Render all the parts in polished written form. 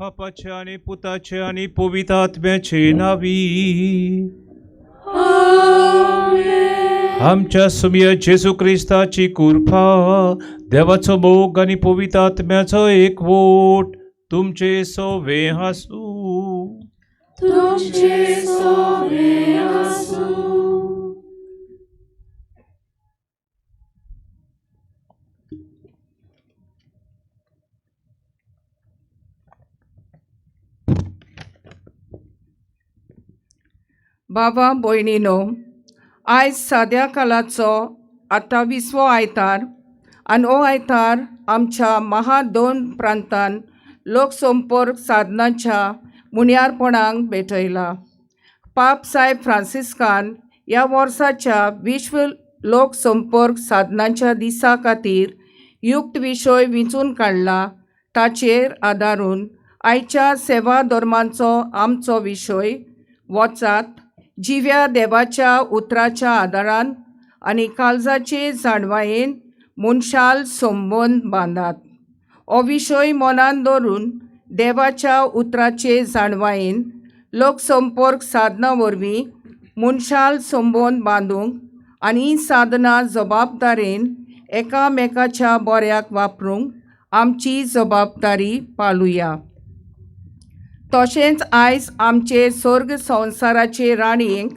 बापाचे आणि पुताचे आणि पवित्र आत्म्याचे नावी. आमच्या सुमिय जेसू ख्रिस्ताची कृपा, देवाचो मोग आणि पवित्र आत्म्याचो एकवट तुमचे सोवे आसूं. तुमचे सोवे आसूं. बाबा भयणीनो, आयज साद्या कालाचो 28वो आयतार आनी हो आयतार आमच्या महा 2 प्रांतांत लोकसंपर्क साधनांच्या मुण्यारपणाक भेटयला. पाप सायब फ्रांसिस्कान ह्या वर्साच्या विश्व लोकसंपर्क साधनांच्या दिसा खातीर युक्त विशय विंचून काडला. ताचेर आदारून आयच्या सेवा धर्मांचो आमचो विशय वचात जिव्या देवाच्या उतराच्या आदारान आनी काळजाचे जाणवायेन मनशाल संबंद बांदात. हो विशय मनान दवरून देवाच्या उतराचे जाणवायेन लोकसंपर्क साधना वरवीं मनशाल संबंद बांदूंक आनी ही साधना जबाबदारेन एकामेकाच्या बऱ्याक वापरूंक आमची जबाबदारी पाळुया. तशेंच आयज आमचे सर्ग संवसाराचे राणयेक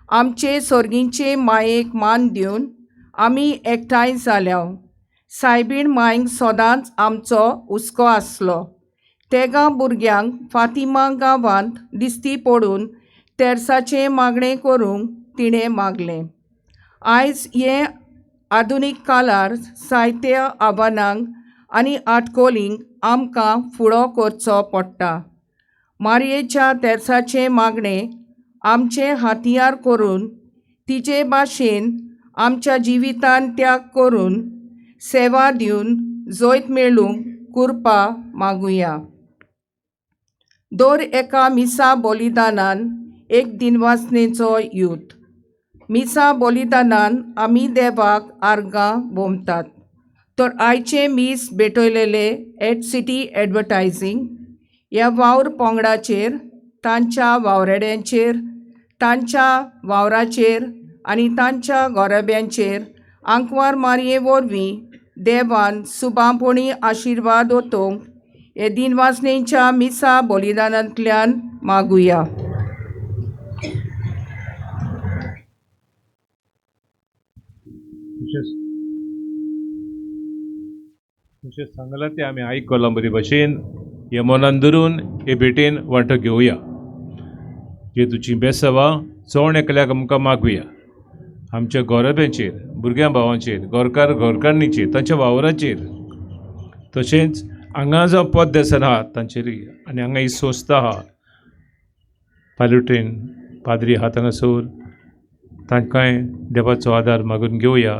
आमचे सर्गींचे मायेक मान दिवन आमी एकठांय जाल्या. सायबीण मांयक सदांच आमचो हुस्को आसलो. तेगा भुरग्यांक फातिमा गांवांत दिश्टी पडून तेर्साचें मागणें करूंक तिणें मागलें. आयज हे आधुनीक काळार जायत्या आव्हानांक आनी आडकोलींक आमकां फुडो करचो पडटा. मारयेच्या तेर्साचें मागणें आमचें हातियार करून तिचे भाशेन आमच्या जिवितान त्याग करून सेवा दिवन जैत मेळूंक कृपा मागुया. दर एका मिसा बलिदानान एक दिनवासनेचो युथ. मिसा बलिदानान आमी देवाक आर्गां भोमतात. तर आयचे मीस भेटयलेले एट सिटी एडवर्टायझींग ह्या वावर पंगडाचेर, तांच्या वावरेड्यांचेर, तांच्या वावराचेर आनी तांच्या गोरब्यांचेर आंकवार मारये वरवीं देवान सुबांपणी आशिर्वाद ओतोवंक हे दिनवासनेच्या मिसा बलिदानांतल्यान मागुया. तुमचे सांगला ते आमी आयकलां बरे भशेन. हे मनान धरून हे भेटेन वांटो घेवया. जेजूची बेसवा चोण एकल्याक आमकां मागुया. आमच्या गोरब्यांचेर, भुरग्यां भावांचेर, घरकान्नीचेर, तांच्या वावराचेर, तशेंच हांगा जो पद देसन आहा तांचेरूय, आनी हांगा ही संस्था आहा पालुट्रेन पाद्री आहा हांगासर, तांकांय देवाचो आदार मागून घेवया.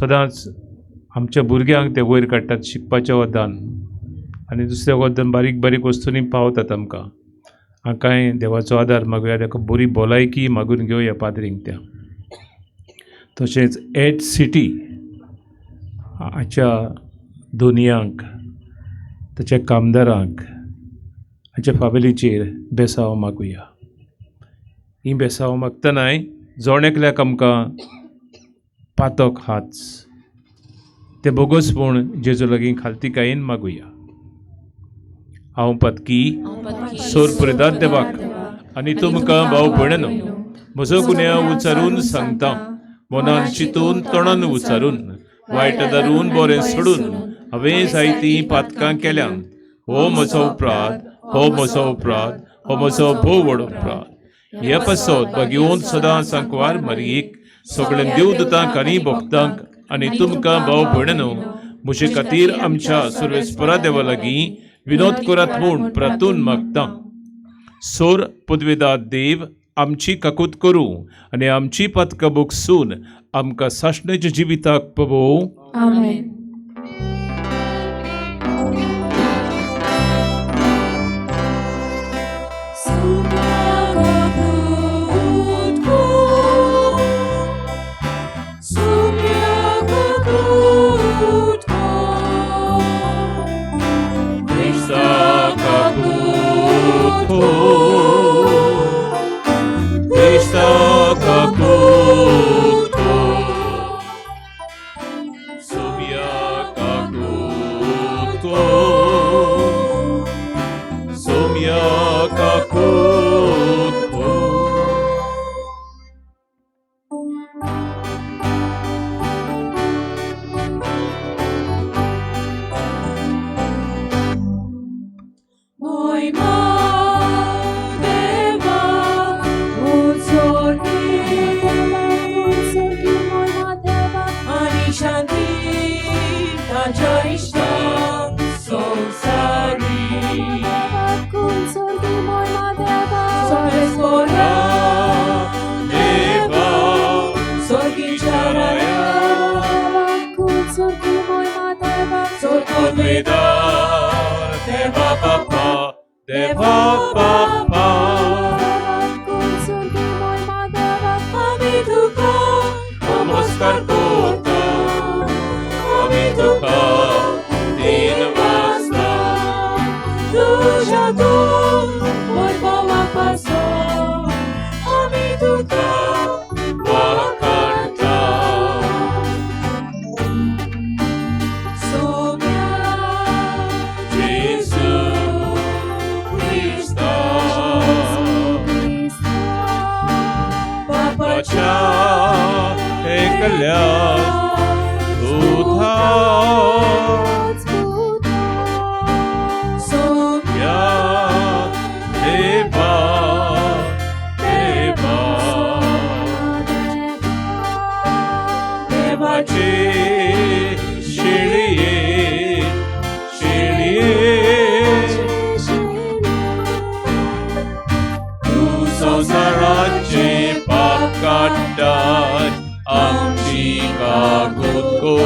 सदांच आमच्या भुरग्यांक ते वयर काडटात शिकपाच्या वदान आनी दुसऱ्या वदान बारीक बारीक वस्तूंनी पावतात आमकां. हांकांय देवाचो आदार मागुया. ताका बरी भलायकी मागून घेवया पाद्रींक त्या. तशेंच एट सिटी हाच्या दोनयांक, ताच्या कामदारांक, हाच्या फॅमिलीचेर बेसांव मागुया. ही बेसांव मागतनाय जोण एकल्याक आमकां पातोक हाच ते बोगोसपण जेजू लागीं खालतीकायेन मागुया. हांव पत्की सोर पुरेदार देवाक आनी तुमकां भाव भयणनो म्हजो गुन्यांव उचारून सांगता. मनान चिंतून तोंडान उचारून वायट धरून बरें सोडून हांवें जायतीं पातकां केल्यात. हो म्हजो अपराध, हो म्हजो अपराध, हो म्हजो भोव व्हड अपराध. हे पासत घेवन सदांच आंकवार मारयेक, सगळ्या देवदूतांक आनी भक्तांक आनी तुमकां भाव भयणनो म्हजे खातीर आमच्या सर्वेस्परा देवा लागीं विनोद करात म्हूण प्रार्थून मागता. सोर पदवेदार देव आमची काकूत करूं आनी आमची पातकां बोगसून आमकां साशणेच्या जिविताक पवो. आमेन. Krista kaku Krista kakutko, Sumia kakutko, Sumia kakutko. Moi Madeva, Utsorgi, moi Madeva, Ani Shanti, Tajaishta, Sonsari, Utsorgi, moi Madeva, Sorespora, Deva, Sorgi Charaya, Utsorgi, moi Madeva, Sorkodveda, Deva Papa, Deva Papa. Utsorgi, moi Madeva, Amituka, Namaskar kota, Amituka, din vasta. Tuja tu, moi boa paso, Amituka, Wakanta, Somia, Jesus Krista, Papa Pacha, Ekala, Budha, Somia, Ya, Deva, Deva, Devache, Shiliye, Tu संसाराचे पाप काढतात आमची कागुदको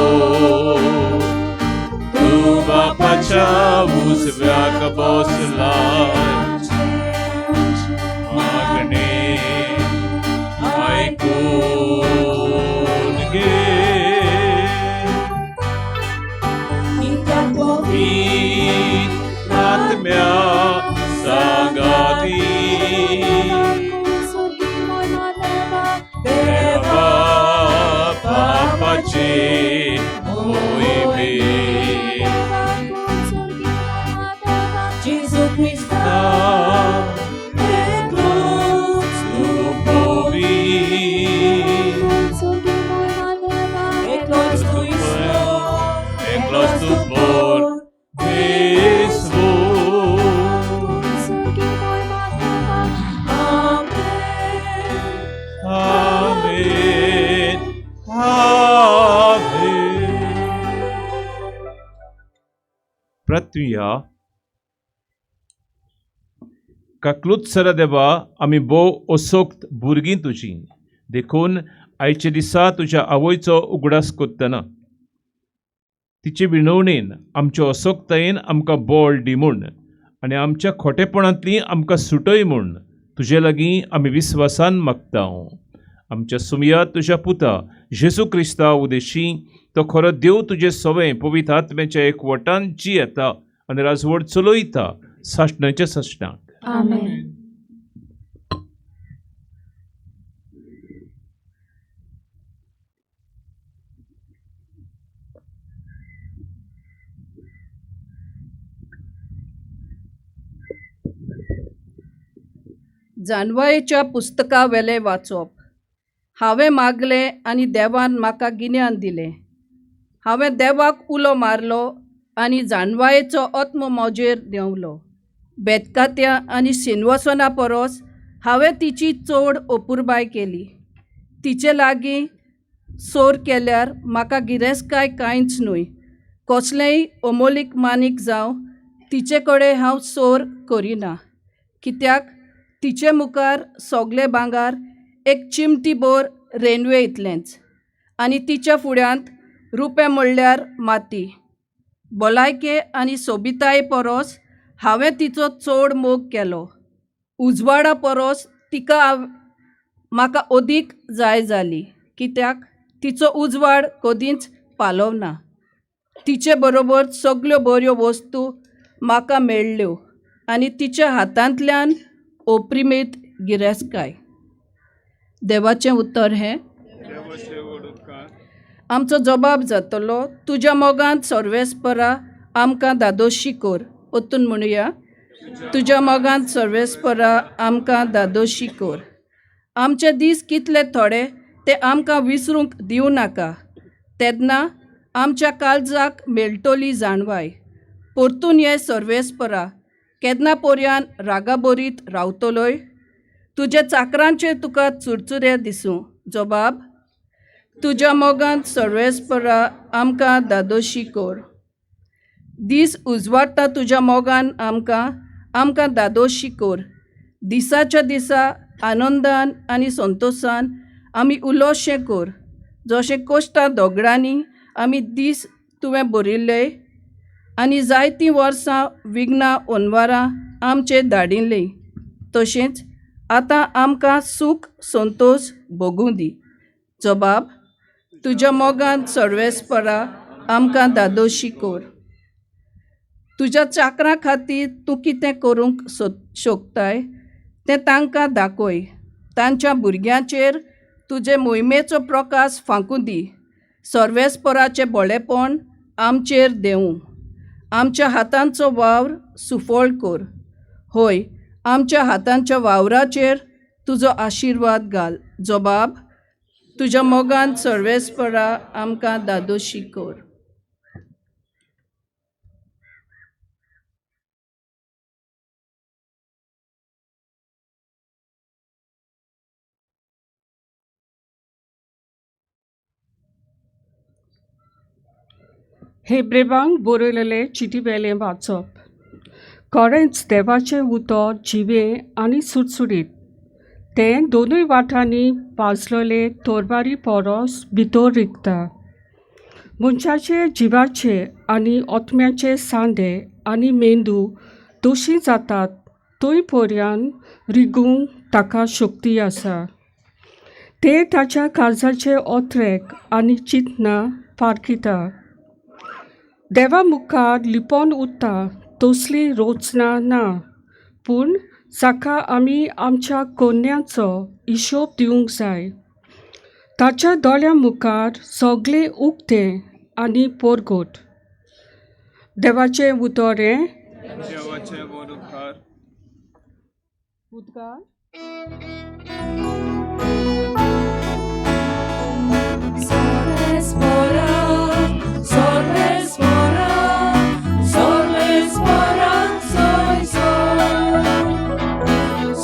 तू बापाच्या उजव्याक बसलाय मागणे ऐकून घे मीत आत्म्या सांगाती देवा पापाचे मोहिमे Jesus Christ, Stupowi Eklos tu Eklos tu por Wiswu Amen Amen Pratviya काकलूत सरा देवा आमी भोव असोक्त भुरगीं तुजीं देखून आयचे दिसा तुज्या आवयचो उगडास कोत्तना तिचे विणवणेन आमच्या असोक्तायेन आमकां बोळ दी म्हूण आनी आमच्या खोटेपणांतली आमकां सुटय म्हूण तुजे लागीं आमी विस्वासान मागता आमच्या सुमया तुज्या पुता जेजू क्रिस्ता उदेशी तो खरो देव तुजे सवें पवित्र आत्म्याच्या एकवटान जी येता आनी राजवट चलयता साश्णाच्या साश्णाक Amen. जानवायेच्या पुस्तका वेले वाचप हांवें मागलें आनी देवान म्हाका गिन्यान दिलें हांवें देवाक उलो मारलो आनी जानवायेचो आत्मो म्हजेर देंवलो बेतकात्या आनी सिनवसना परस हांवें तिची चड अपुरबाय केली तिचे लागीं सोर केल्यार म्हाका गिरेस्तकाय कांयच न्हय कसलेंय अमोलीक मानीक जावं तिचे कडेन हांव सोर करिना कित्याक तिचे मुखार सोगले भांगार एक चिमटी बोर रेनवे इतलेंच आनी तिच्या फुड्यांत रुपे म्हणल्यार माती भलायके आनी सोबिताये परस हांवें तिचो चड मोग केलो उजवाडा परस तिका म्हाका अदीक जाय जाली कित्याक तिचो उजवाड कदींच पालवना तिचे बरोबर सगल्यो बऱ्यो वस्तू म्हाका मेळ्ळ्यो आनी तिच्या हातांतल्यान ओप्रिमीत गिरेस्तकाय. देवाचें उतर हें: आमचो जबाब जातलो, तुज्या मोगांत सर्वेस्परा आमकां दादोशी कोर. ओतून म्हणुया, तुज्या मोगांत सर्वेस्परा आमकां दादोशी कोर. आमचे दीस कितले थोडे ते आमकां विसरूंक दिवं नाका. तेन्ना आमच्या काळजाक मेळटली जाणवाय. परतून ये सर्वेस्परा, केन्ना पर्यान रागाबोरीत रावतलोय? तुज्या चाकरांचेर तुका चुरचुरे दिसूं. जबाब: तुज्या मोगांत सर्वेस्परा आमकां दादोशी कोर. दीस उजवाडटा तुज्या मोगान आमकां दादोशी कोर. दिसाच्या दिसा आनंदान आनी संतोशान आमी उलोवचें कोर. जशें कोश्टा दोगडांनी आमी दीस तुवें भरिल्ले आनी जायतीं वर्सां विघ्नां ओनवारां आमचेर धाडिल्लीं, तशेंच आतां आमकां सूख संतोश भोगूं दी. जबाब: तुज्या मोगांत सर्वेस्परा आमकां दादोशी कोर. तुज्या चाकरां खातीर तूं कितें करूंक शकताय तें तांकां दाखय. तांच्या भुरग्यांचेर तुजे मोहिमेचो प्रकाश फांकूं दी. सर्वेस्पराचें बळेपण आमचेर देंवूं. आमच्या हातांचो वावर सुफळ कोर. होय, आमच्या हातांच्या वावराचेर तुजो आशिर्वाद घाल. जबाब: तुज्या मोगांत सर्वेस्परा आमकां दादोशी कोर. हेब्रेवांक बरयलेलें चिटीवेलें वाचप. खरेंच देवाचें उतर जिवें आनी सुटसुटीत. तें दोनूय वाटांनी पाजलेले तोरवारी परस भितर रिगता. मनशाचे जिवाचे आनी आत्म्याचे सांदे आनी मेंदू दोशी जातात थंय पर्यान रिगूंक ताका शक्ती आसा. ते ताच्या काळजाचे ओत्रेक आनी चिंतना पारखिता. देवा मुखार लिपोन उरता तसली रोचना ना, पूण जाका आमी आमच्या कोन्यांचो हिशोब दिवंक जाय. ताच्या दोळ्यां मुखार सगळें उक्तें आनी परगट. देवाचें उतर हें: उद्गार. Sorvespora, sorvespora, sorvespora, soy sol.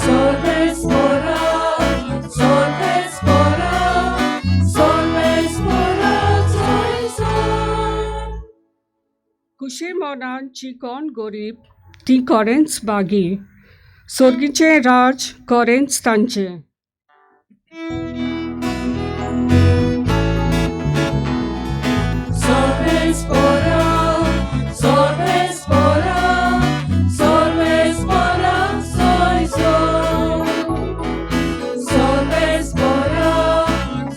Sorvespora, sorvespora, sorvespora, soy sol. कुशे मोनान जी कोण गरीब ती कोरेंच बागी. सर्गीचें राज कोरेंच तांचें. Sorvespora, sorvespora, sorvespora, soy sol. Sorvespora,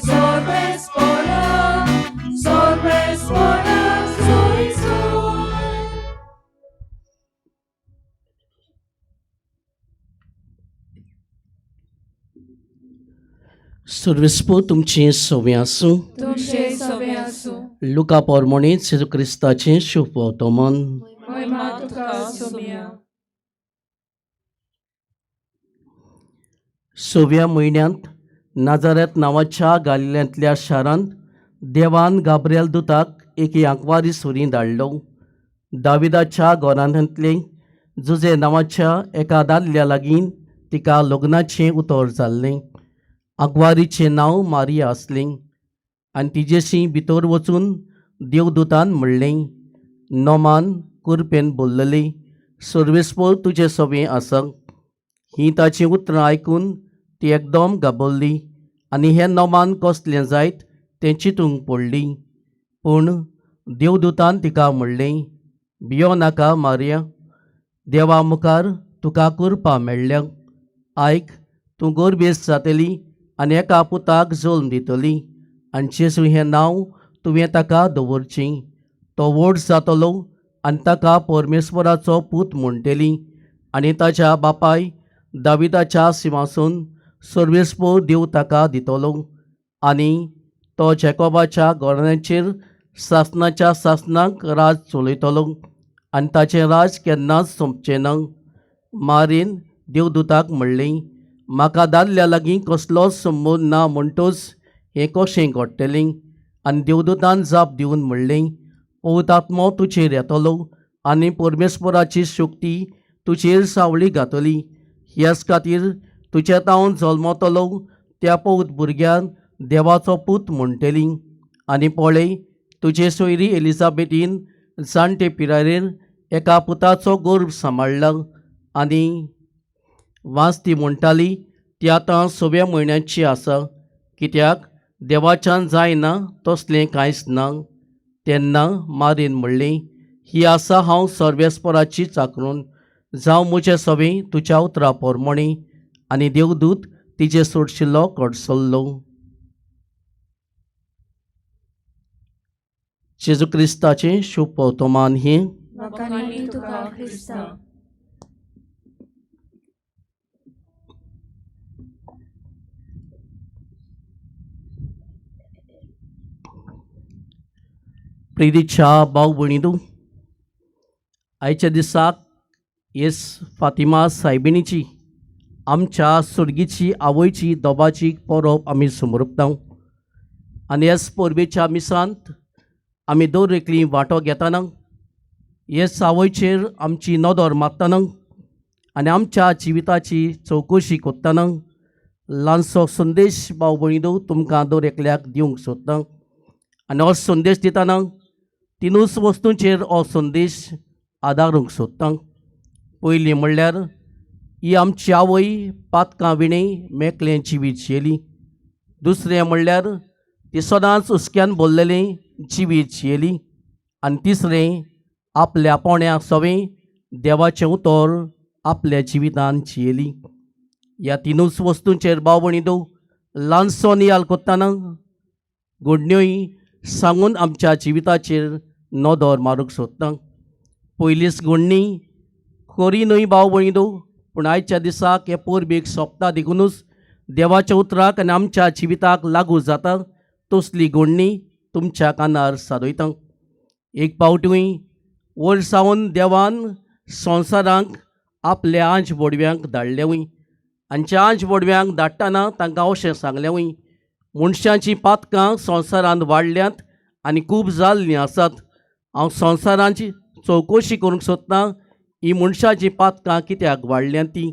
sorvespora, sorvespora, soy sol. सर्वेस्पो तुमचें सवें आसूं. तुमचे सवे आसूं. लुका पोरमोणे जेजू क्रिस्ताचें शुभ वर्तमान. महिमा तुका सोम्या. 6व्या म्हयन्यांत नाजारेत नांवाच्या गालिल्यांतल्या शारांत देवान गाब्रिएल दुताक एक आंकवारी सुरी धाडलो. दाविदाच्या घरांतले जुजे नांवाच्या एका दादल्या लागीं तिका लग्नाचें उतर जाल्लें. आंकवारीचें नांव मारिया आसलें. आनी तिजेशी भितर वचून देवदूतान म्हणलें, नोमान कुरपेन बोल्लली, सर्वेस्पो तुजें सवें आसा. ही ताचीं उतरां आयकून ती एकदम घाबरली आनी हें नोमान कसलें जायत तें चिंतूंक पडली. पूण देवदूतान तिका म्हणलें, भियो नाका मारिया, देवा मुखार तुका कुरपा मेळ्ळ्या. आयक, तूं गोरबेस जातली आनी एका पुताक जल्म दितली आनी जेजू हें नांव तुवें ताका दवरचें. तो व्हड जातलो आनी ताका परमेश्वराचो पूत म्हणटली. आनी ताच्या बापाय दाविदाच्या सिंहासून सर्वेस्पो देव ताका दितलो आनी तो जॅकोबाच्या घराण्याचेर सासनाच्या सासनाक राज चलयतलो आनी ताचें राज केन्नाच सोंपचें ना. मारीन देवदूताक म्हणलें, म्हाका दादल्या लागीं कसलोच संबंद ना म्हणटच हें कशें घडटलें. आनी देवदूतान जाप दिवन म्हणलें, पवित्र आत्मो तुजेर येतलो आनी परमेश्वराची शक्ती तुजेर सावळी घातली. ह्याच खातीर तुजे तावन जल्मतलो त्या पवित्र भुरग्यान देवाचो पूत म्हणटलीं. आनी पळय, तुजे सोयरी एलिझाबेथीन जाणटे पिरायेर एका पुताचो गर्भ सांबाळ्ळा आनी वास ती म्हणटाली ती आतां 6व्या म्हयन्याची आसा, कित्याक देवाच्यान जायना तसलें कांयच ना. तेन्ना मारीन म्हणलें, ही आसा हांव सर्वेस्पराची चाकरून, जावं म्हजें सवें तुज्या उतरा पोरमोणें. आनी देवदूत तिजे सोडशिल्लो कडसल्लो. जेजू क्रिस्ताचें शुभ वर्तमान हें वखाणी तुका ख्रिस्ता. प्रितीच्या भाव भयणींनो, आयच्या दिसाक येस फातिमा सायबिणीची आमच्या सुर्गीची आवयची दोबाची परब आमी समरपता. आनी ह्याच परबेच्या मिसांत आमी दर एकली वांटो घेतना हेच आवयचेर आमची नदर मारतना आनी आमच्या जिविताची चवकशी कोत्तना ल्हानसो संदेश भाव भयणींनो तुमकां दर एकल्याक दिवंक सोदता. आनी हो संदेश दितना तिनूच वस्तूंचेर हो संदेश आदारूंक सोदता. पयलीं म्हणल्यार ही आमची आवय पातकां विणें मेकळें जिवीत जियेली. दुसरें म्हणल्यार ती सदांच हुस्क्यान भरलेलें जिवीत जियेली. आनी तिसरें आपल्या पोण्याक सवें देवाचें उतर आपल्या जिवितांत जियेली. ह्या तिनूच वस्तूंचेर भाव भयणींनो ल्हानसो नियाल कोत्तना घडण्योय सांगून आमच्या जिविताचेर नदर मारूंक सोदता. पयलीच घडणी खरी न्हय भाव भयणींनो, पूण आयच्या दिसाक हे परबेक सोंपता देखूनच देवाच्या उतराक आनी आमच्या जिविताक लागू जाता तसली घडणी तुमच्या कानार सादयता. एक पावटूय वयर सावन देवान संवसारांक आपल्या आंज बोडव्यांक धाडलेवूय आनी त्या आंज बोडव्यांक धाडटना तांकां अशें सांगलेवूय, मनशांचीं पातकां संवसारांत वाडल्यांत आनी खूब जाल्लीं आसात. हांव संवसारांची चवकशी करूंक सोदतां ही मनशांचीं पातकां कित्याक वाडल्यांत तीं.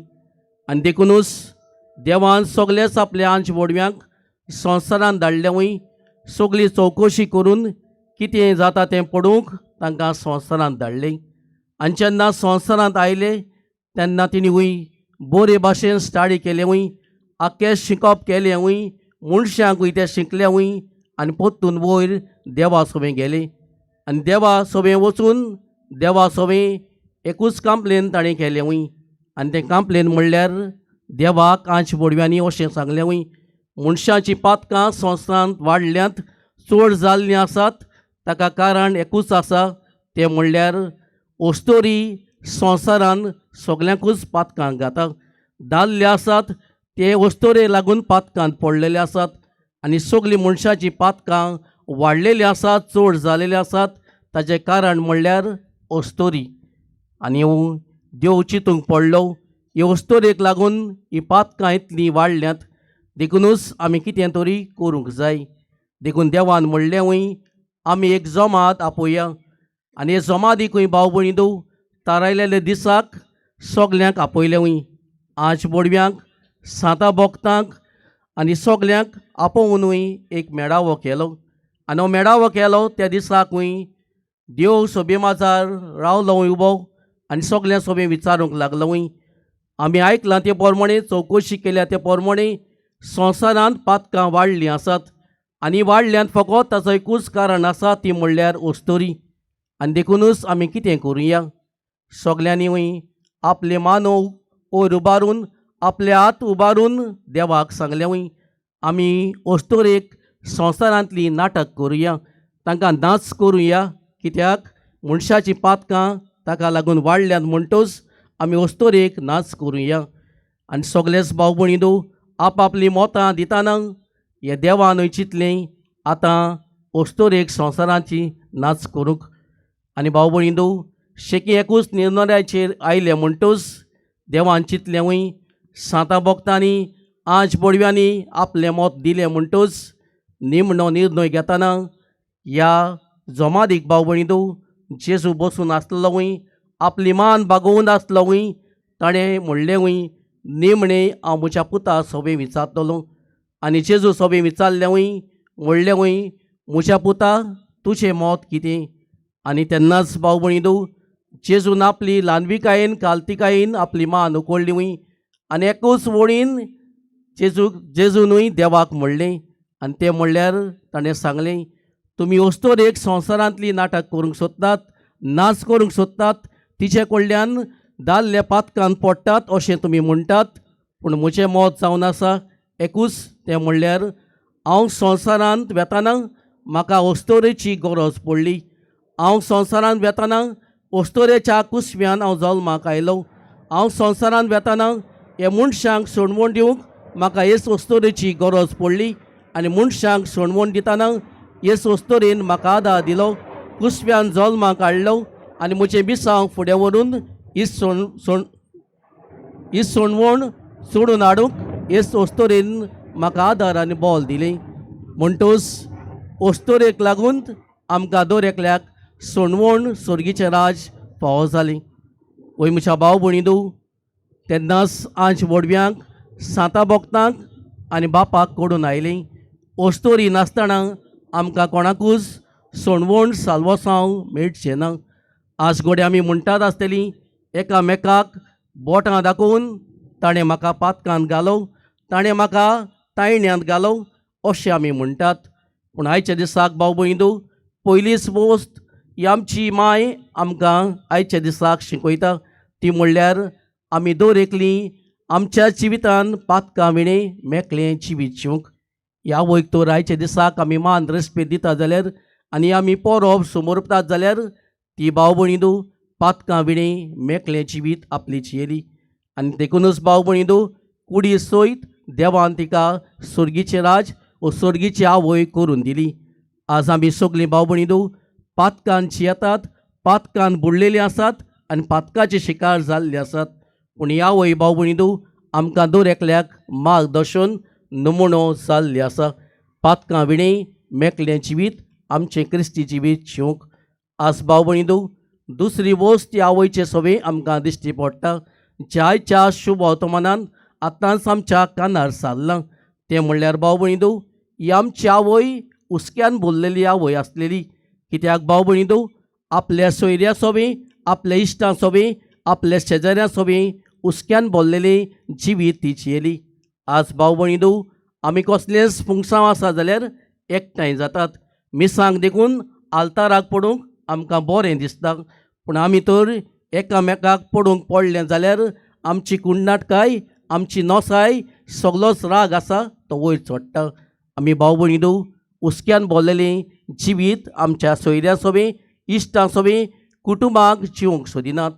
आनी देखूनच देवान सगळेच आपल्या आंज बोडव्यांक संवसारांत धाडलेवूय सगळी चवकशी करून कितें जाता तें पळोवंक तांकां संवसारांत धाडलें. आनी जेन्ना संवसारांत आयले तेन्ना तिणींय बरे भाशेन स्टडी केलेवूय, आख्खें शिकप केलेवूय, मनशांकूय तें शिकलेवूय आनी परतून वयर देवा सवें गेले. आनी देवा सवें वचून देवा सवें एकूच कंप्लेन ताणें केलेवूय आनी तें कंप्लेन म्हणल्यार देवाक आंच बोडव्यांनी अशें सांगलेवूय, मनशांचीं पातकां संवसारांत वाडल्यांत, चड जाल्लीं आसात. ताका कारण एकूच आसा, तें म्हणल्यार ओस्तोरी संवसारान सगल्यांकूच पातकां घाता. दाल्ले आसात ते ओस्तोरेक लागून पातकांत पडलेले आसात आनी सगळीं मनशांचीं पातकां वाडलेलीं आसात, चड जालेलीं आसात. ताचें कारण म्हणल्यार ओस्तोरी. आनी देव चिंतूंक पडलो हे ओस्तोरेक लागून ही पातकां इतलीं वाडल्यांत, देखूनच आमी कितें तरी करूंक जाय. देखून देवान म्हणलेंवूय आमी एक जमात आपोवया. आनी हे जमातीकूय भाव भयणींनो थारायलेल्या दिसाक सगल्यांक आपयलेवूय, आंच बोडव्यांक, सातां भोगतांक आनी सगल्यांक आपोवनूय एक मेळावो केलो. आनी हो मेळावो केलो त्या दिसाकूय देव सभे माजार रावलो उबो आनी सगळ्यां सभे विचारूंक लागलोय. आमी आयकलां ते प्रमाणे, चवकशी केल्या ते प्रमाणे संवसारांत पातकां वाडलीं आसात आनी वाडल्यांत फकत ताचो एकूच कारण आसा, ती म्हणल्यार ओस्तोरी. आनी देखूनच आमी कितें करुया, सगल्यांनी आपले मानव वयर उबारून आपले हात उबारून देवाक सांगलें आमी ओस्तोरेक संवसारांतली नाटक करुया, तांकां नाच करुया, कित्याक मनशाचीं पातकां ताका लागून वाडल्यांत म्हणटच आमी अस्तोरेक नाच करुया आनी सगळेच भाव भयणीनो आपआपलीं मोतां दिताना हे देवान हय चिंतलें आतां अस्तोरेक संवसाराची नाच करूंक आनी भाव भयणीनो शेकी एकूच निर्णयाचेर आयले म्हणटूच देवान चिंतलें वय सातां भक्तांनी आंच बडव्यांनी आपलें मत दिलें म्हणटूच निमणो निर्णय घेतना ह्या जमादीक भाव भयणीनो जेजू बसून आसलो वय आपली मान बागोवन आसलो वय ताणें म्हणलें वय निमणें हांव म्हज्या पुता सोबे विचारतलो आनी जेजू सोबे विचारलें वय म्हणलें वय म्हज्या पुता तुजें मत कितें आनी तेन्नाच भाव भयणीनो जेजून आपली ल्हानविकायेन कालतिकायेन आपली मान उखडली वय आनी एकूच वळीन जेजूनय देवाक म्हणलें आनी तें म्हणल्यार ताणें सांगलें तुमी अस्तोरेक संवसारांतली नाटक करूंक सोदतात नाच करूंक सोदतात तिचे कडल्यान दाल्ले पातकान पडटात अशें तुमी म्हणटात पूण म्हजें मत जावन आसा एकूच तें म्हणल्यार हांव संवसारांत वेताना म्हाका अस्तोरेची गरज पडली हांव संवसारांत वेताना अस्तोरेच्या कुसव्यान हांव जल्माक आयलो हांव संवसारांत वेताना हे मनशांक सोडवण दिवंक म्हाका हेच अस्तोरेची गरज पडली आनी मनशांक सोडवण दितना हेच अस्तोरेन म्हाका आदार दिलो कुसव्यान जल्माक हाडलो आनी म्हजें बिसांव फुडें व्हरून ही सोडवण सोडून हाडूंक हेच अस्तोरेन म्हाका आदार आनी बोल दिलें म्हणटूच अस्तोरेक लागून आमकां दर एकल्याक सोडवण सर्गीचें राज फावो जालें वय म्हज्या भाव भयणीनो तेन्नाच आंच वडव्यांक सातां भक्तांक आनी बापाक कडून आयलें अस्तोरी नासतना आमकां कोणाकूच सोडवण साल्वसांव मेळचें ना आज घोडे आमी म्हणटात आसतलीं एकामेकाक बोटां दाखोवन ताणें म्हाका पातकांत घालो ताणें म्हाका तायण्यांत घालो अशें आमी म्हणटात पूण आयच्या दिसाक भाव भयणीनो पयलीच वस्त ही आमची माय आमकां आयच्या दिसाक शिकयता ती म्हणल्यार आमी दर एकलीं आमच्या जिवितान पातकां विणें मेकळें जिवीत जिवंक ह्या वयक तर आयच्या दिसाक आमी मान रेस्पेद दिता जाल्यार आनी आमी परब समोरतात जाल्यार ती भाव भयणीनो पातकां विणें मेकळें जिवीत आपली जियेली आनी देखूनच भाव भयणीनो कुडी सयत देवान तिका सर्गीचें राज वो सर्गीची आवय करून दिली आज आमी सगळीं भाव भयणीनो पातकान जियेतात पातकान बुडलेलीं आसात आनी पातकाचे शिकार जाल्लीं आसात पूण ह्या वय भाव भयणीनो आमकां दर एकल्याक मार्गदर्शन नमुनो जाल्ली आसा पातकां विणें मेकळें जिवीत आमचें क्रिस्ती जिवीत जिवंक आज भाव भयणीनो दुसरी वस्त ह्या आवयचे सवे आमकां दिश्टी पडटा जायच्या शुभ वर्तमानान आतांच आमच्या कानार सारलां तें म्हणल्यार भाव भयणीनो ही आमची आवय हुस्क्यान भरलेली आवय आसलेली कित्याक भाव भयणीनो आपल्या सोयऱ्या सोबे आपल्या इश्टां सोबे आपल्या शेजाऱ्यां सोबे हुस्क्यान भरलेलें जिवीत ती जियेली आज भाव भयणीनो आमी कसलेंच फुंगसांव आसा जाल्यार एकठांय जातात मिसांक देखून आल्ताराक पडूंक आमकां बरें दिसता पूण आमी तर एकामेकाक पडूंक पडलें जाल्यार आमची कुणनाटकाय आमची नोसाय सगळोच राग आसा तो वयर चडटा आमी भाव भयणीनो हुस्क्यान भरलेलें जिवीत आमच्या सोयऱ्यां सोबे इश्टां सोबे कुटुंबाक जिवंक सोदिनात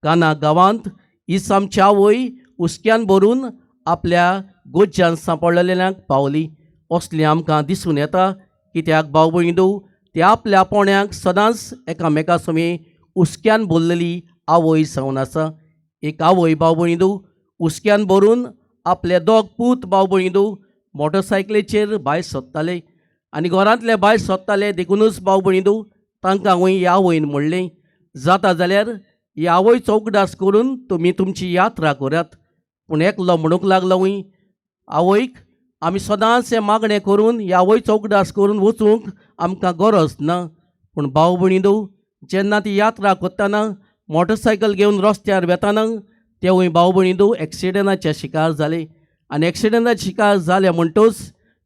काना गांवांत हीच आमची आवय हुस्क्यान भरून आपल्या गोज्यान सांपडलेल्यांक पावली असलें आमकां दिसून येता कित्याक भाव भयणीनो ते आपल्या पोण्याक सदांच एकामेका सोबे हुस्क्यान भरलेली आवय जावन आसा एक आवय भाव भयणीनो हुस्क्यान भरून आपले दोग पूत भाव भयणीनो मोटरसायकलीचेर भायर सरताले आनी घरांतले भायर सरताले देखूनच भाव भयणीनो तांकां वय ह्या आवयन म्हणलें जाता जाल्यार ह्या आवयचो उगडास करून तुमी तुमची यात्रा करात पूण एकलो म्हणूंक लागलो वय आवयक आमी सदांच हें मागणें करून ह्या आवयचो उगडास करून वचूंक आमकां गरज ना पूण भाव भयणीनो जेन्ना ती यात्रा करतना मोटरसायकल घेवन रस्त्यार वेताना ते वय भाव भयणीनो एक्सिडेंटाचे शिकार जाले आनी एक्सिडेंटाचे शिकार जाले म्हणटूच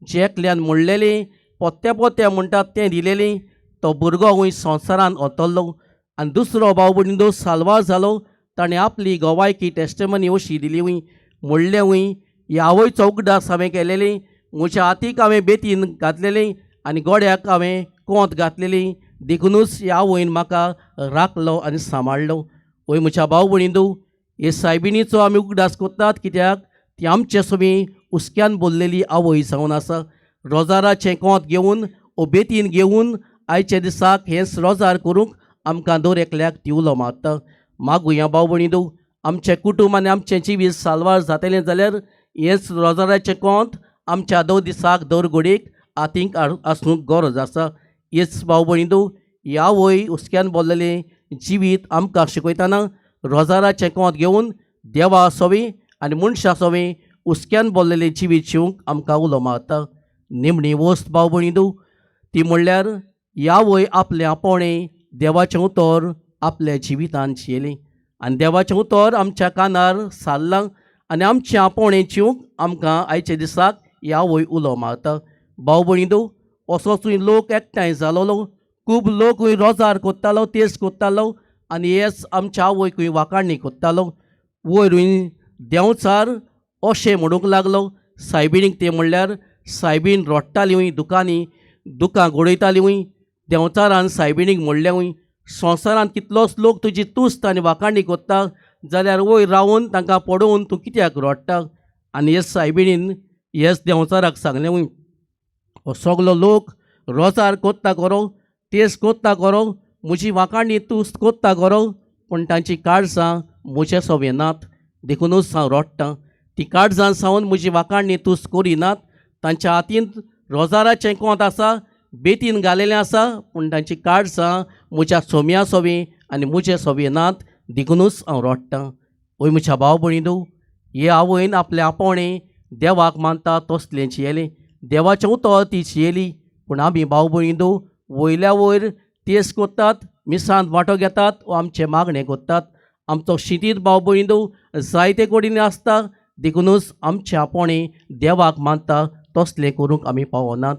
जे एकल्यान म्हणलेलें पोत्या पोत्या म्हणटात तें दिलेलें तो भुरगो वय संवसारान वतलो आनी दुसरो भाव भयणीनो साल्वार जालो ताणें आपली गोवायकी टेस्टमनी अशी दिली वय म्हणलें वय ह्या आवयचो उगडास हांवें केलेलें म्हज्या हातीक हांवें बेतीन घातलेलें आनी गोड्याक हांवें कोंत घातलेली देखूनच ह्या आवयन म्हाका राखलो आनी सांबाळलो वय म्हज्या भाव भयणीनो हे सायबिणीचो आमी उगडास कोत्तात कित्याक ती आमचे सोबी उस्क्यान बोललेली आवय जावन आसा. रोजाराचें कोंत घेवन ओबेतीन घेवन आयच्या दिसाक हें रोजार करूंक आमकां दर एकल्याक ती उलो मारता. मागुया भाव भयणीनो, आमचें कुटूंब आनी आमचें जिवीत साल्वार जातलें जाल्यार हेंच रोजाराचें कोंत आमच्या दर दिसाक दर घडयेक हातींक आसूंक गरज आसा. हेच भाव भयणीनो, ह्या वय उस्क्यान बोल्लेलें जिवीत आमकां शिकयतना रोजाराचें कोंत घेवन देवा सोबी आनी मनशा सोबी उस्क्यान बोल्लेलें जिवीत जिवंक आमकां उलो मारता. निमणी वस्त भाव भयणीनो, ती म्हणल्यार ह्या वय आपलें आपोणें देवाचें उतर आपल्या जिवितांत जियेलें आनी देवाचें उतर आमच्या कानार सारलां आनी आमचें आपोणें जिवंक आमकां आयच्या दिसाक ह्या वय उलो मारता. भाव भयणीनो, असोचूय लोक एकठांय जालोलो, खूब लोकूय रोजार कोत्तालो, तेस कोत्तालो आनी हेच आमच्या आवयकूय वाकाणणी कोत्तालो. वयरूय देंवचार अशें म्हणूंक लागलो. सायबिणीक ते म्हणल्यार सायबीण रोडटालीं दुकां घडयतालीं. देंवचारान सायबिणीक म्हणलें, संवसारांत कितलोच लोक तुजी तुस्त आनी वाकाणणी कोत्ता जाल्यार वयर रावन तांकां पडोवन तूं कित्याक रोडटा. आनी हे सायबिणीन हेच देंवचाराक सांगलें, सगलो लोक रोजार कोत्ता करो, तेस कोत्ता करो, म्हजी वाकाणणी तुस्त कोत्ता करो, पूण तांची काळजां म्हजे सोबे नात. देखूनच हांव रोडटां. ती काळजां सावन म्हजी वाकाणणी तुस्त करिनात. तांच्या हातींत रोजाराचें कोंत आसा, बेतीन घालेलें आसा, पूण तांची काळजां म्हज्या सोम्या सोबी आनी म्हजे सोबे नात. देखूनच हांव रोडटां. ओय म्हज्या भाव भयणीनो, हे आवयन आपलें आपोणें देवाक मानता तसलें जियेलें. देवाचें उतर ती जियेली. पूण आमी भाव भयणीनो वयल्या वयर तेस कोत्तात, मिसांत वांटो घेतात वा आमचें मागणें कोत्तात. आमचो शितीत भाव भयणीनो जायते कडेन आसता. देखूनच आमचें आपोणें देवाक मानता तसलें करूंक आमी पावनात.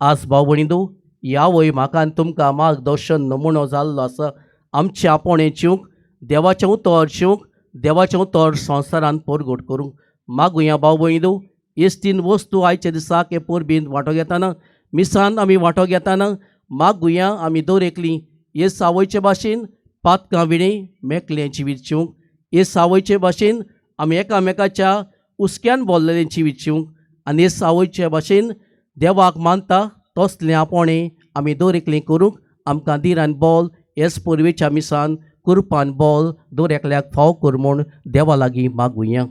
आज भाव भयणीनो, ह्या वय म्हाका आनी तुमकां मार्गदर्शन नमुनो जाल्लो आसा. आमचें आपोणें जिवंक, देवाचें उतर जिवंक, देवाचें उतर संवसारांत परगट करूंक. मागुया भाव भयणीनो, हेच तीन वस्तू आयच्या दिसाक हे परबींत वांटो घेतना, मिसांत आमी वांटो घेतना मागुया आमी दर एकलीं हे सावयचे भाशेन पातकां विणें मेकलें जिवीत जिवंक. हे सावयचे भाशेन आमी एकामेकाच्या उस्क्यान बोल्लेलें जिवीत जिवंक आनी हे सावयचे भाशेन देवाक मानता तसलें आपोणें आमी दर एकलीं करूंक आमकां दिरान बोल हेच परवेच्या मिसान कुरपान बोल दर एकल्याक फाव कर म्हूण देवा लागीं मागुया.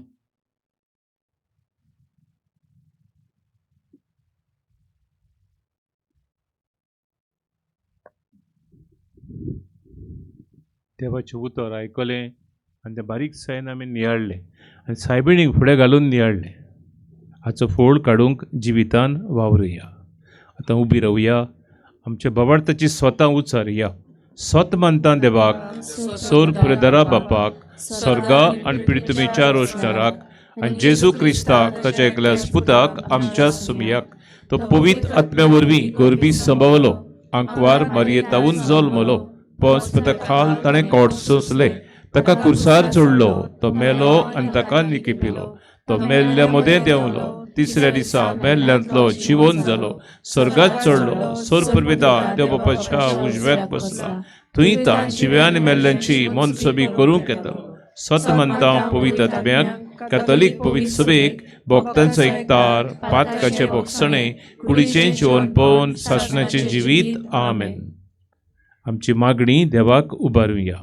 देवाचें उतर आयकलें आनी तें बारीकसायेन आमी नियाळलें आनी सायबिणीक फुडें घालून नियाळलें. हाचो फोड काडूंक जिवितान वावरुया. आतां उबी रावया. आमच्या बाबार्थाची स्वता उचारया. स्वत मानता देवाक, सोर पुरेदरा बापाक, स्वर्गा आनी पिडतुमेच्या रोशनाराक आनी जेजू क्रिस्ताक ताच्या एकल्या पुताक आमच्या सुमयाक तो पवित्र आत्म्या वरवीं गोरबी संभवलो, आंकवार मारयेतावून जल्मलो, पंच खाल ताणें कोट सोंसले, ताका कुर्सार जोडलो, तो मेलो आनी ताका निकिपिलो, तो मेल्ल्या मदें देंवलो, तिसऱ्या दिसा मेल्ल्यांतलो जिवोन जालो, स्वर्गात चडलो, सोर पुर्वेदार देव बापाच्या उजव्याक बसला, थंय तां जिव्या आनी मेल्ल्यांची मनसबी करूंक येता. सत मानता पवित्र आत्म्याक, कॅथोलीक पवित्र सभेक, भक्तांचो एकतार, पातकाचे भोगसणें, कुडीचें जिवनपण, सासणाचें जिवीत. आमेन. आमची मागणी देवाक उबारुया.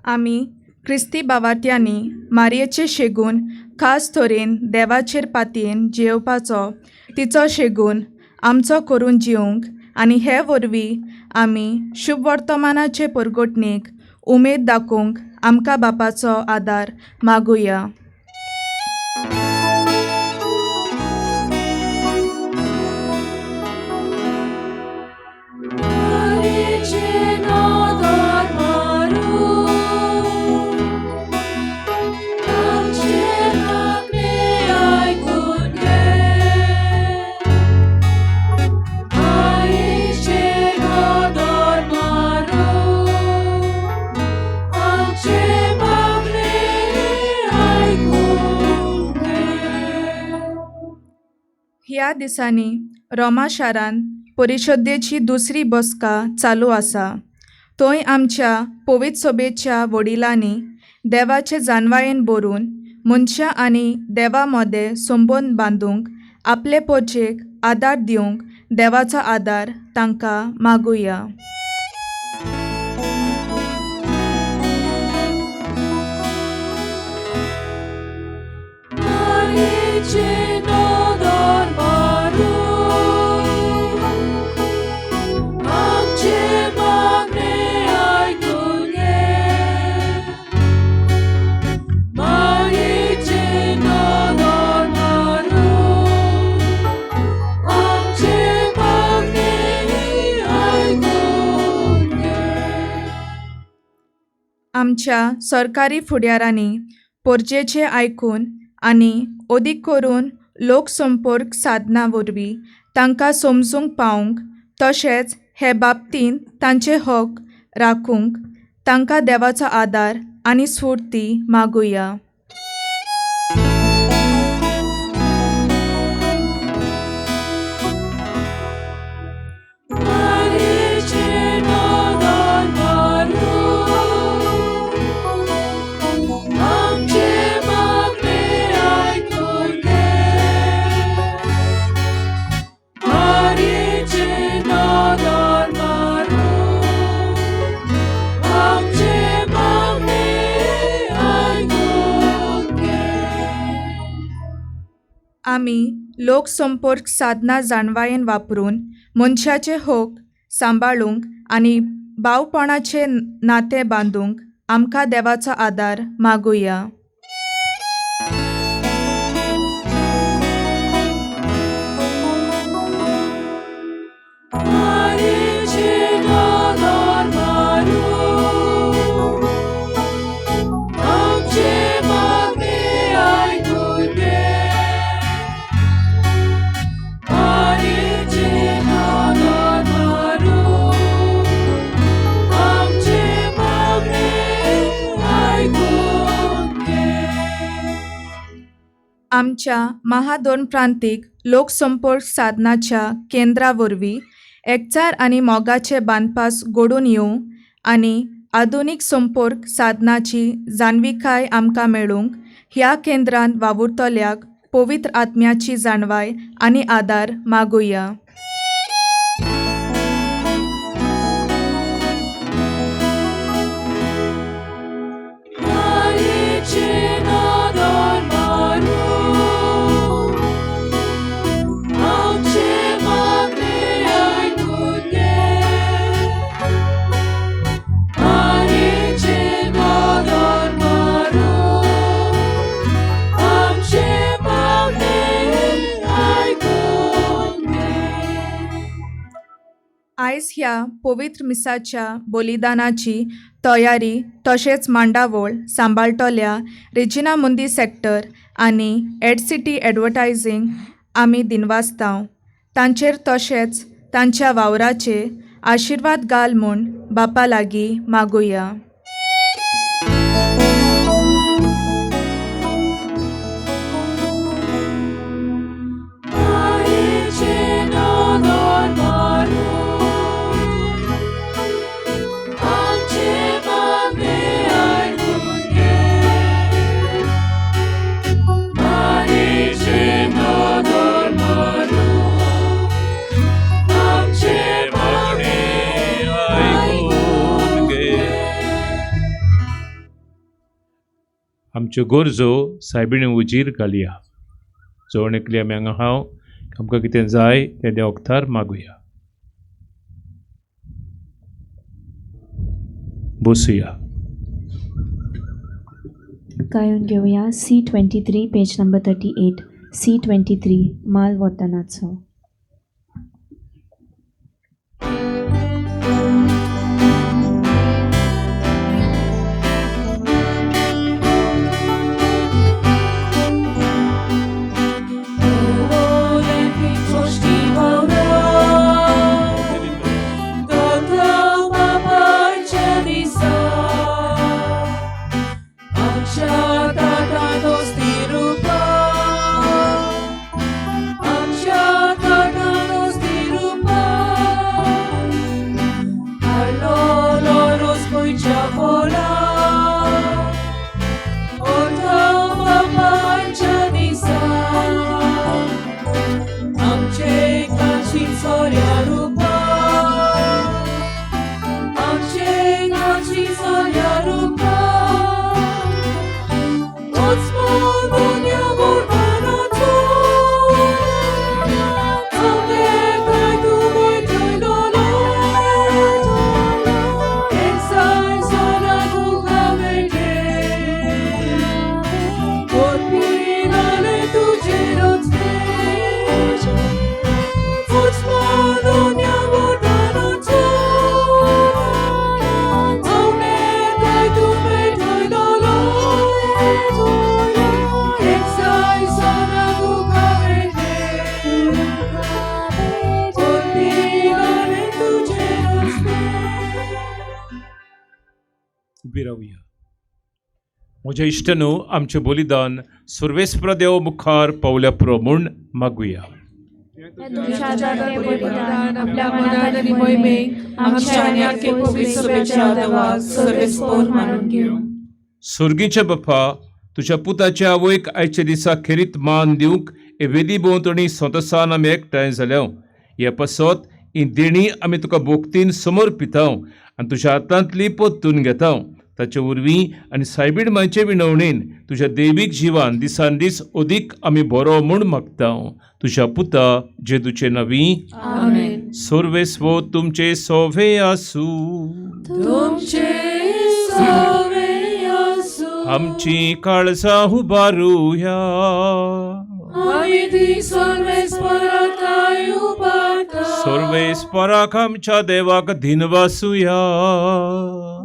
आमी क्रिस्ती बावात्यांनी मारयेचे शेगून खास तरेन देवाचेर पातयेन जेवपाचो तिचो शेगून आमचो करून जिवंक आनी हे वरवीं आमी शुभ वर्तमानाचे परगोटणेक उमेद दाखोवंक आमकां बापाचो आदार मागुया. ह्या दिसांनी रोमा शारान परिशदेची दुसरी बसका चालू आसा. थंय आमच्या पवित्र सभेच्या वडिलांनी देवाचे जानवायेन बरून मनशां आनी देवा मदें संबंद बांदूंक आपले पोचेक आदार दिवंक देवाचो आदार तांकां मागुया. आमच्या सरकारी फुडाऱ्यांनी पोरचेचे आयकून आनी अदीक करून लोकसंपर्क साधना वरवीं तांकां समजूंक पावंक तशेंच हे बाबतींत तांचे हक राखूंक तांकां देवाचो आदार आनी स्फूर्ती मागुया. आमी लोकसंपर्क साधना जानवायेन वापरून मनशाचे हक सांबाळूंक आनी भावपणाचे नातें बांदूंक आमकां देवाचो आदार मागुया. आमच्या महादोन प्रांतीक लोकसंपर्क साधनाच्या केंद्रा वरवीं एकचार आनी मोगाचे बांदपास घडून येवं आनी आधुनीक संपर्क साधनाची जाणविकाय आमकां मेळूंक ह्या केंद्रांत वावुरतल्याक पवित्र आत्म्याची जाणवाय आनी आदार मागुया. आयज ह्या पवित्र मिसाच्या बलिदानाची तयारी तशेंच मांडावळ सांबाळटल्या रेजिना मुंदी सॅक्टर आनी एड सिटी एडवर्टायझींग आमी दिनवासतांव तांचेर तशेंच तांच्या वावराचे आशिर्वाद घाल म्हूण बापा लागीं मागुया. आमच्यो गरजो सायबिणी उजीर घालया. जोण एकली आमी हांगा हांव आमकां कितें जाय तें देव वखदार मागुया. बसूया. गायन घेऊया C23 पेज नंबर 38 C23 माल वतनाचो. आमच्या उबी रावया. म्हज्या इश्टनो, आमचें बलिदान सर्वेस्पर देव मुखार पावल्या पुरो म्हूण मागुया. आपल्या मनात आणि मोहिमेक आमच्या आणि आख्खे पवित्र सभेच्या देवाक सर्वेस्पर मानून घेऊ. सुर्गीच्या बापा, तुझ्या पुताच्या आवयक आयच्या दिसा खेरीत मान दिवंक हे वेदी भोंवतणी सोंतसान आमी एकठांय जाल्या. हे पासत ही देणी आमी तुका भोक्तीन समर्पिता आनी तुज्या हातांतली पोत्तून घेता. ताचे वरवीं आनी सायबीण मांयचे विणवणेन तुज्या दैवीक जिवान दिसान दीस अदीक आमी बरो म्हूण मागता. तुज्या पुता जेजूचे नवी. आमेन. सर्वेस्व तुमचे सोवे आसूं. तुमचे सोवे आसूं. आमची काळजा उबारुया. आमी ती सर्वेस्पराताय उबारता. सर्वेस्पराक आमच्या देवाक दिनवासुया.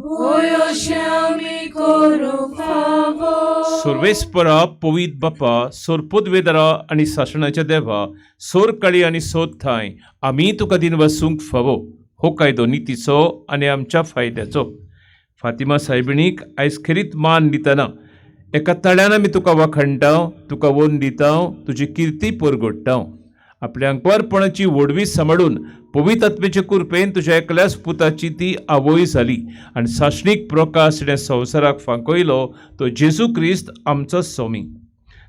होय अशें आमी करूंक फावो. सर्वेस्परा पवित बापा, सोर पदवेदरा आनी सासणाच्या देवा, सोर काळी आनी सोद थाय आमी तुका दिनवासूंक फावो. हो कायदो नितीचो आनी आमच्या फायद्याचो. फातिमा सायबिणीक आयज खेरीत मान दितना एका तळ्यान आमी तुका वाखणटा, तुका वोन दिता, तुजी किर्ती परगडटा. आपल्या अंकवारपणाची वडवी सांबाळून पवित्र आत्मेचे कृपेन तुज्या एकल्याच पुताची ती आवय जाली आनी सासणीक प्रकाश ह्या संवसाराक फांकयलो तो जेजू क्रिस्त आमचो स्वामी.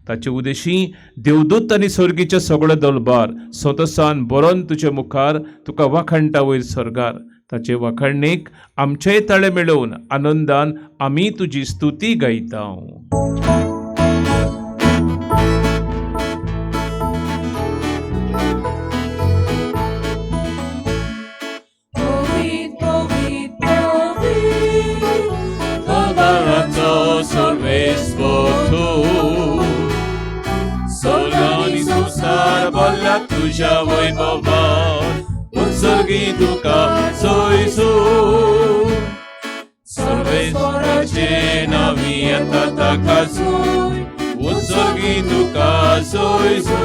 ताचे उदेशी देवदूत आनी सर्गीचे सगळे दलबार स्वतसान बरोवन तुजे मुखार तुका वाखणटा वयर सर्गार. ताचे वाखणणेक आमचेय ताळे मेळोवन आनंदान आमी तुजी स्तुती गायता. तुझ्या वैभवान उत्सर्गी तुका सोयसू. सर्वेस्पराचे नावी आता ताका सोय. उत्सर्गी तुका सोयसू.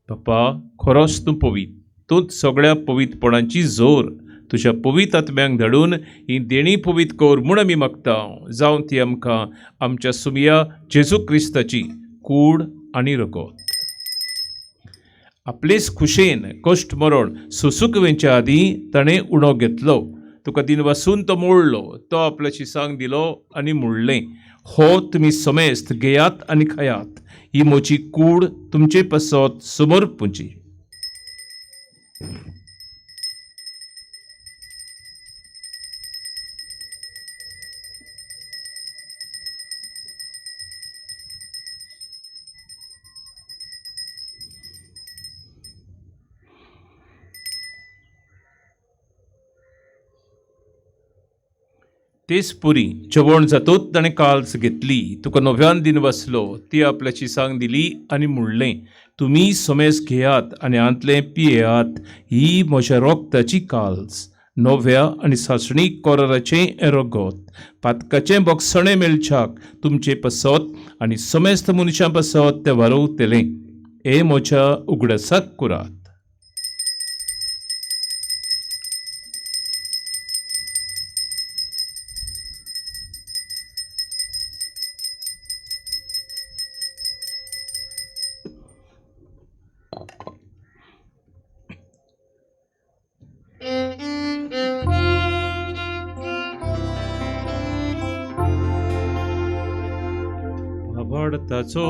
बापा, खरोच तूं पवित. तूंच सगळ्या पवित्रपणाची जोर. तुज्या पवित्र आत्म्यांक धाडून ही देणी पवित्र कर म्हूण आमी मागता. जावं ती आमकां आमच्या सुमिया जेजू क्रिस्ताची कूड आनी रगत. आपलेच खुशेन कश्ट मरण सोंसूंक वेंच्या आदीं ताणें उणो घेतलो. तुका दिनवासून तो मोडलो. तो आपल्या शिसांक दिलो आनी मोडलें. हो तुमी समेस्त घेयात आनी खायात. ही म्हजी कूड तुमचे पासत समर्पूची. तेच पुरी जेवण जातूच ताणें काल्स घेतली. तुका नव्यान दिन वाचलो. ती आपल्या शिसांक दिली आनी म्हणलें, तुमी समेज घेयात आनी आंतलें पियेयात. ही म्हज्या रोगताची काल्स. नव्या आनी सासणीक कोराराचें हें रगत. पातकाचें बोगसणें मेलच्याक तुमचे पासत आनी समेस्त मनशां पासत तें वारोवतलें. हे म्हज्या उगडासाक करात. वाडताचो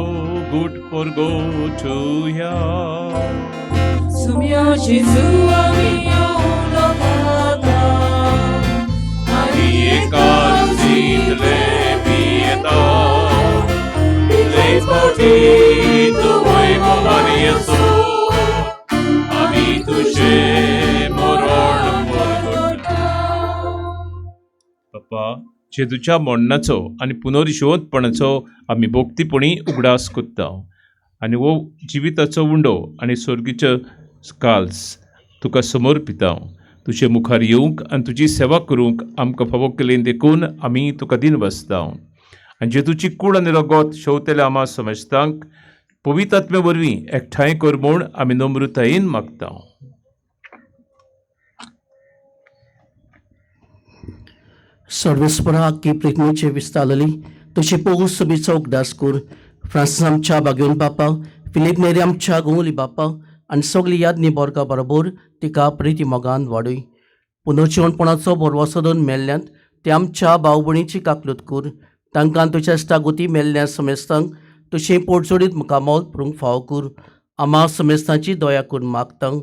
गूट परगोचुया. सुमिया जेजू आमी उलो खाता. आनी एकाच जितले पियेता. इतलेच मोठी तूं वैभवानी असो. आमी तुझे मरण परगडटा. बापा, जेजूच्या मरणाचो आनी पुनर्जिवंतपणाचो आमी भोक्तीपणी उगडास कोत्ता. आनी वो जिविताचो उंडो आनी सर्गीचे काल्स तुका समर्पिता. तुजे मुखार येवंक आनी तुजी सेवा करूंक आमकां फावो केलें देखून आमी तुका दिनवासता. आनी जेजूची कूड आनी रगत शेवतेल्या आमा समजतांक पवित्र आत्मे वरवीं एकठांय कर म्हूण आमी नम्रतायेन मागता. सर्वेस्परा आख्खी प्रेग्नंची विस्तारली तशी पोगूस सुबीचो उगदास कर. फ्रांसीस आमच्या बागेवन बापा, फिलीप मेरी आमच्या गोंवली बापा आनी सगळी यादनी बोरका बरोबर तिका प्रिती मोगान वाडय. पुनर्जीवनपणाचो बोरवो सोदून मेल्ल्यांत ते आमच्या भाव भयणीची काकलूत कर. तांकां तुज्या इश्टागोती मेल्ल्या समेस्तांक तुजें पोटजोडीत मुखामोल पळोवंक फाव कर. आम्हा समेस्तांची दया करून मागतां.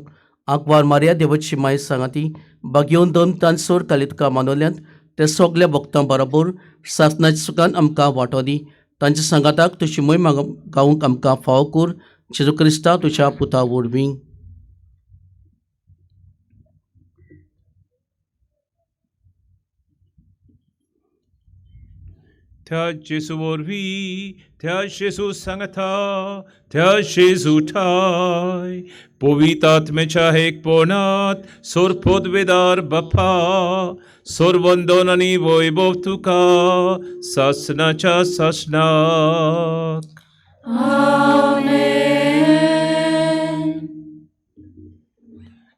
आंकवार मारिया देवाची माय सांगाती बागेवन दोन तांसोर काली तुका मानवल्यांत ते सगल्या भक्तां बरोबर सासणाच्या सुखान आमकां वांटो दी. तांच्या सांगाताक तुजी महिमा गावूंक आमकां फाव कर. जेजू क्रिस्ता तुज्या पुता वरवीं. त्या जेजू वरवीं, त्या जेजू सांगता, त्या जेजू ठाय पवित्र आत्म्याच्या एकपणात सोरपोदवेदार बापा, सोरवंदन आनी वैभव तुका सासणाच्या सासणाक.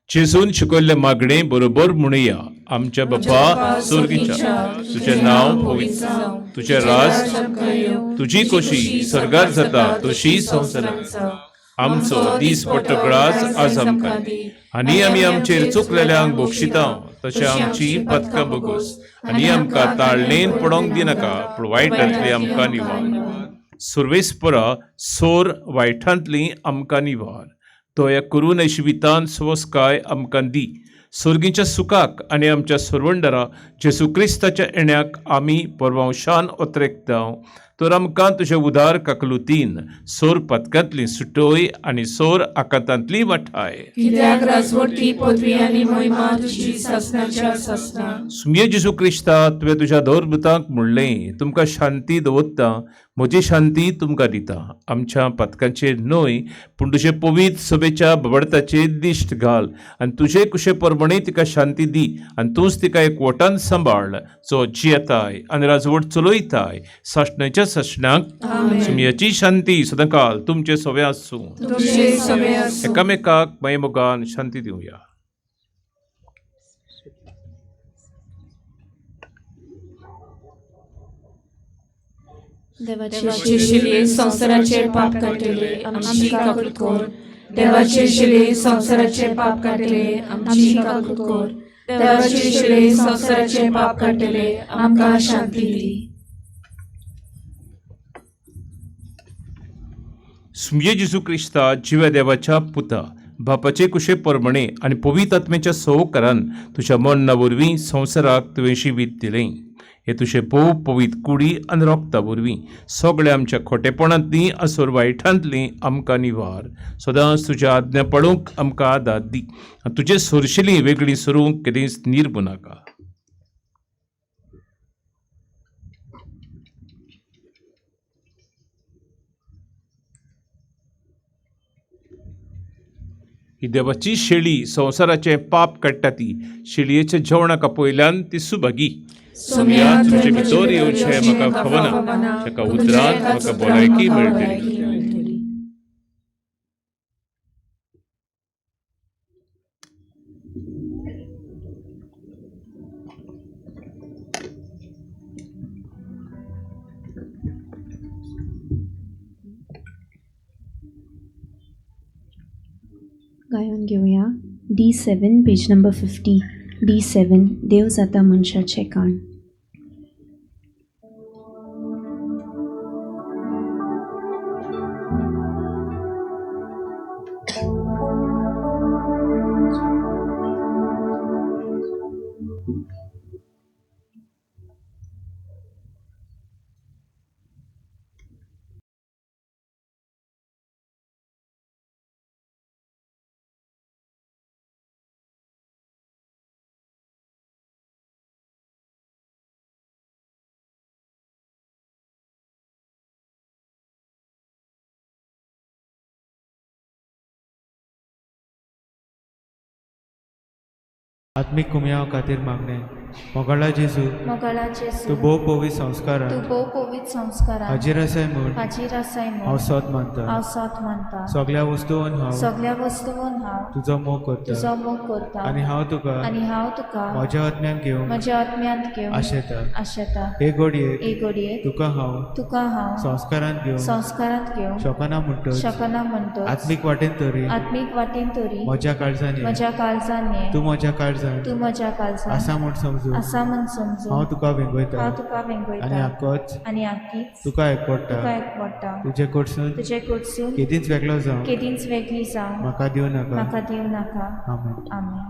जेजून शिकयल्ले मागणे बरोबर म्हणुया. आमच्या बापा सुर्गीच्या, तुझें नांव पवित्र जावं, तुझें राज तुजी कशी स्वर्गार जाता तशी संवसारांत जावं. आमचो दीस पडटकळाच आज आमकां दी, आनी आमी आमचेर चुकलेल्यांक बक्षिता तशें आमची पथकां बगूस, आनी आमकां ताळणेन पडोंक दिनाका, पूण वायटांतली आमकां निवार. सर्वेस्परा सोर वायटांतली आमकां निवार. दया करून ऐशवितान स्वस्काय आमकां दी. सर्गीच्या सुखाक आनी आमच्या सर्वंडरा जेजू क्रिस्ताच्या येण्याक आमी परवांशान ओतरेकतांव. तर आमकां तुजे उदार काकलुतीन सोर पथकांतली सुटोय आनी सोर आकांतांतली वाठाय. कित्याक राजवटी पदवी आनी महिमा तुजी सासणाच्या सासना. सुमये जेजू क्रिस्ता, तुवें तुज्या दौरभुतांक म्हणलें, तुमकां शांती दवरता, म्हजी शांती तुमकां दिता. आमच्या पथकांचेर न्हय, पूण तुजे पवित्र सभेच्या बबडताचेर दिश्ट घाल, आनी तुजे कुशे परमणे तिका शांती दी, आनी तूंच तिका एकवटान सांबाळ, जो जियेताय आनी राजवट चलयताय सासणाच्या सासणाक. सुमयाची शांती सदांकाल तुमचे सवे आसूं. तुमचे सवे आसूं. एकामेकाक मैमोगान शांती दिवया. देवाचे शिले संसाराचे पाप काढले आमची काकूट कोर. देवाचे शिले संसाराचे पाप काढले आमची काकूट कोर. देवाचे शिले संसाराचे पाप काढले आमकां शांती दी. सुमये जेजू क्रिस्ता, जिव्या देवाच्या पुता, बापाचे कुशे परमणे आनी पवित्र आत्म्याच्या सहकारान तुज्या मरणा वरवीं संवसाराक तुवें जिवीत दिलें. हे तुजे पोव पवित्र कुडी आनी रोगता वरवीं सगळ्या आमच्या खोटेपणांतली आसोर वायटांतली आमकां निवार. सदांच तुज्या आज्ञा पळोवंक आमकां आदार दी, आनी तुजे सोरशिली वेगळी सरूंक केदींच निर्भू नाका. ही देवाची शेळी संवसाराचे पाप काडटा ती. शेळयेच्या जेवणाका पयल्यान ती सुभागी. सुमया, तुजे भितर येवचें म्हाका खबना, ताका उतरांत म्हाका भलायकी मेळटली. गायन घेऊया D7 पेज नंबर 50. D7 देव जाता मनशाचे कान. आत्मीक कुमयाव खातीर मागणें. मोगळा जेजू मोगळा जेजू तूं भोव पवित्र संस्कारान तूं भोव पवित्र संस्कारान हाजीर आसाय म्हूण हाजीर आसाय हांव म्हूण सोत मानता हांव सोत मानता सगळ्या वस्तूंन हांव सगळ्या वस्तूंन हांव तुजो मोग करता तुजो मोग करता आनी हांव तुका आनी हांव तुका म्हज्या आत्म्यान घेवन म्हज्या आत्म्यांत घेवन आशेता आशेता हे घडयेक एक घडयेक तुका हांव तुका हांव संस्कारान घेवन संस्कारांत घेवन शोकना म्हणटच शकना म्हणटो आत्मीक वाटेन तरी आत्मीक वाटेन तरी म्हज्या काळजांनी म्हज्या काळजान ये तूं म्हज्या काळजान तूं म्हज्या काळजान आसा म्हूण समजू आसा म्हण समजू हांव तुका वेंगयता हांव तुका आनी वेंगयता आक्कोच आनी आख्खीच तुका तुका एकपडटा एकवडटा तुजे कडसून तुजे कडसून केदींच वेगळो जावं केदींच वेगळी जावं म्हाका दिवं नाका म्हाका दिवं नाका आमेन आमेन.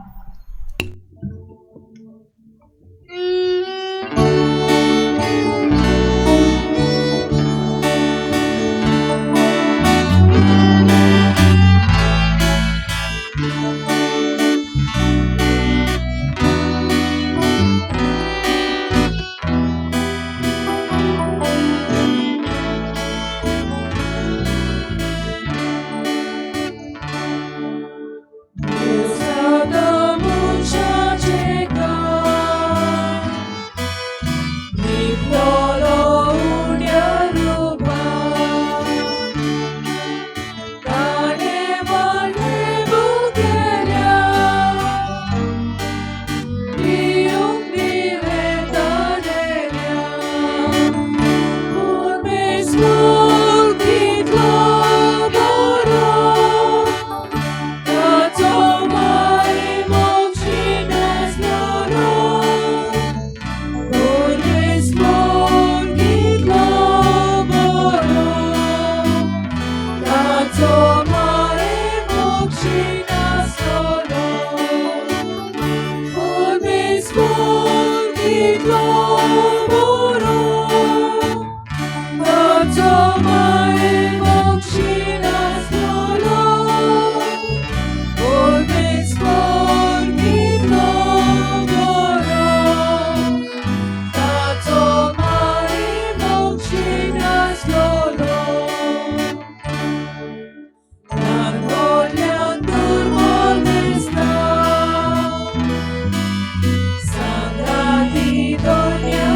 Sangrati donia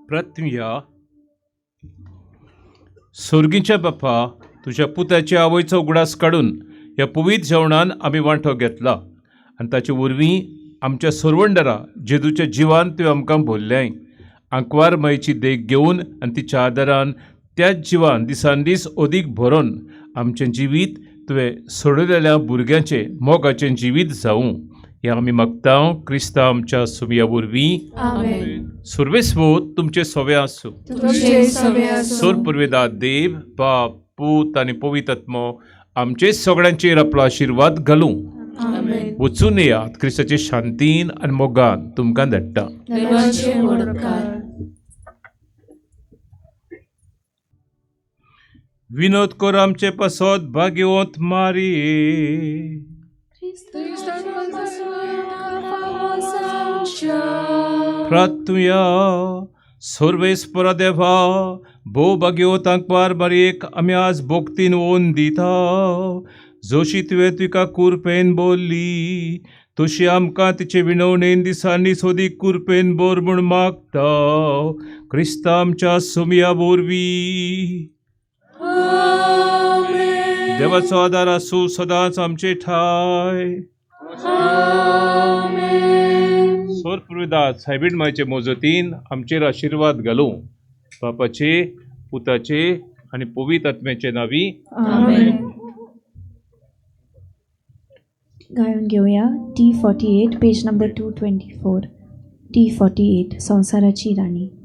प्रथम्या सुर्गीच्या बाप्पा, तुझ्या पुताच्या आवयचो उगडास काडून ह्या पवित्र जेवणान आमी वांटो घेतला आनी ताचे वरवीं आमच्या सोरवंडरा जेजूच्या जिवान तुवें आमकां भरल्याय. आंकवार मायेची देख घेवन आनी तिच्या आदारान त्याच जिवान दिसान दीस अदीक भरोन आमचें जिवीत तुवें सोडलेल्या भुरग्यांचें मोगाचें जिवीत जावूं हें आमी मागता क्रिस्तांव आमच्या सुमया वरवीं. आमेन. सुर्वेस्वोत तुमचे सोवे आसूं. तुझे सवे असो. सोर पुरवेदा देव, बाप, पूत आनी पवित्र आत्मो आमचे सगळ्यांचेर आपलो आशिर्वाद घालूं. आमेन. वचून येयात क्रिस्ताचे शांतीन आनी मोगान तुमकां धाडटा. देवाचे मोडकार. विनोद कर आमचे पासत भाग्यवंत मारिये. प्रार्थुया सर्वेस्परा देवा, भोव भाग्यवंतांक पार मारयेक आमी आज भोक्तीन ओन दिता. जशी तुवें तिका कुरपेन बोल्ली तशी आमकां तिचे विणवणेन दिसांनी सोदीक कुरपेन बोर म्हूण मागता क्रिस्ता आमच्या सुमया वरवीं. देवाचो आदार आसूं सदांच आमचे ठाय. सोर पुरविदास सायबीण मायचे मोजतीन आमचेर आशिर्वाद घालूं. बापाचे, पुताचे आनी पवित्र आत्म्याचे नांवी. आमेन. गायन घेऊया T48 पेज नंबर 224. T48 संसाराची राणी.